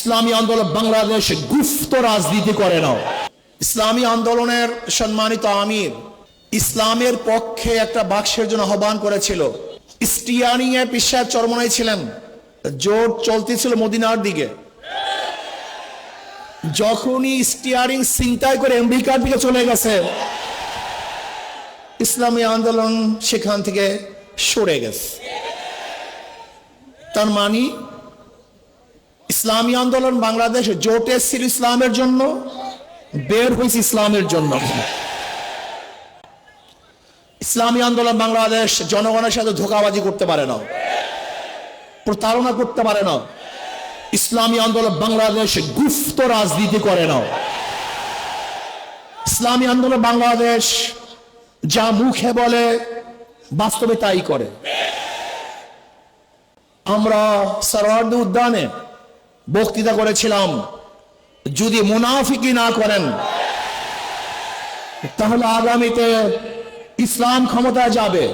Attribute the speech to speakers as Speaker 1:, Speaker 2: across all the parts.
Speaker 1: ইসলামী আন্দোলন বাংলাদেশ গুপ্ত রাজনীতি করে না। ইসলামী আন্দোলনের সম্মানিত আমির ইসলামের পক্ষে একটা বাক্সের জন্য আহ্বান করেছিল। স্টিয়ারিং এ পিসাব চরমনাই ছিলেন, জোট চলতেছিল মদিনার দিকে। যখনই স্টিয়ারিং ছিনতাই করে আমেরিকার দিকে চলে গেছে, ইসলামী আন্দোলন সেখান থেকে সরে গেছে। তার মানে ইসলামী আন্দোলন বাংলাদেশ জোটে ছিল ইসলামের জন্য, বের হয়েছে ইসলামের জন্য। ইসলামী আন্দোলন বাংলাদেশ জনগণের সাথে ধোঁকাবাজি করতে পারে না, প্রতারণা করতে পারে না। ইসলামী আন্দোলন বাংলাদেশ গুপ্ত রাজনীতি করে না। ইসলামী আন্দোলন বাংলাদেশ যা মুখে বলে বাস্তবে তাই করে। আমরা সরওয়ার্দী উদ্যানে বক্তৃতা করেছিলাম, যদি মুনাফিকি না করেন তাহলে আগামীতে ইসলাম ক্ষমতায় যাবে।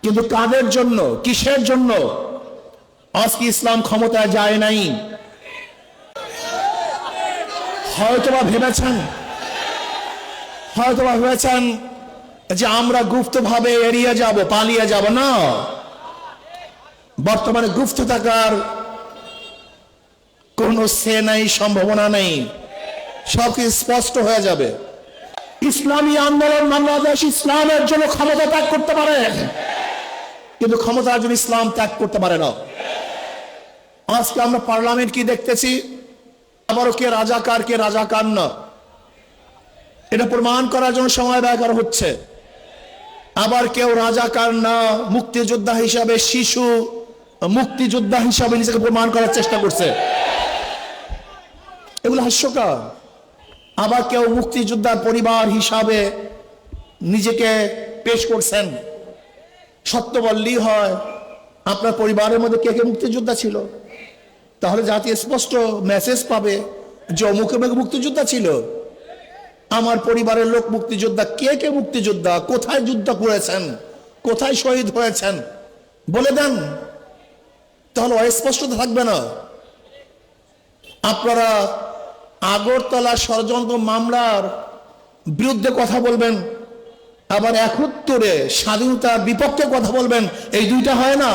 Speaker 1: কিন্তু কাদের জন্য, কিসের জন্য আজকে ইসলাম ক্ষমতায় যায় নাই? হয়তোবা ভেবেছেন যে আমরা গুপ্তভাবে এড়িয়ে যাব, পালিয়ে যাব। না, বর্তমানে গুপ্ত থাকার কোন সে নাই, সম্ভাবনা নেই। সবকিছু স্পষ্ট হয়ে যাবে। ইসলামী আন্দোলন বাংলাদেশ ইসলামের জন্য ক্ষমতা ত্যাগ করতে পারে, কিন্তু ক্ষমতার জন্য ইসলাম ত্যাগ করতে পারে না। আজকে আমরা পার্লামেন্ট কি দেখতেছি, আবারও কে রাজাকার না, এটা প্রমাণ করার জন্য সময় ব্যয় করা হচ্ছে। আবার কেউ রাজাকার না, মুক্তিযোদ্ধা হিসাবে, শিশু মুক্তিযোদ্ধা হিসাবে নিজেকে প্রমাণ করার চেষ্টা করছে। এগুলো হাস্যকর। আবার কেউ মুক্তিযোদ্ধার পরিবার হিসাবে নিজেকে পেশ করছেন। সত্য বললেই হয়, আপনার পরিবারের মধ্যে কে কে মুক্তিযোদ্ধা ছিল, তাহলে জাতি স্পষ্ট মেসেজ পাবে যে অমুকে মুক্তিযোদ্ধা ছিল। আমার পরিবারের লোক মুক্তিযোদ্ধা। কে কে মুক্তিযোদ্ধা, কোথায় যুদ্ধ করেছেন, কোথায় শহীদ হয়েছেন বলে দেন, তাহলে অস্পষ্টতা থাকবে না। আপনারা আগরতলা ষড়যন্ত্র মামলার বিরুদ্ধে কথা বলবেন, আবার ৭১ স্বাধীনতার বিপক্ষে কথা বলবেন, এই দুইটা হয় না।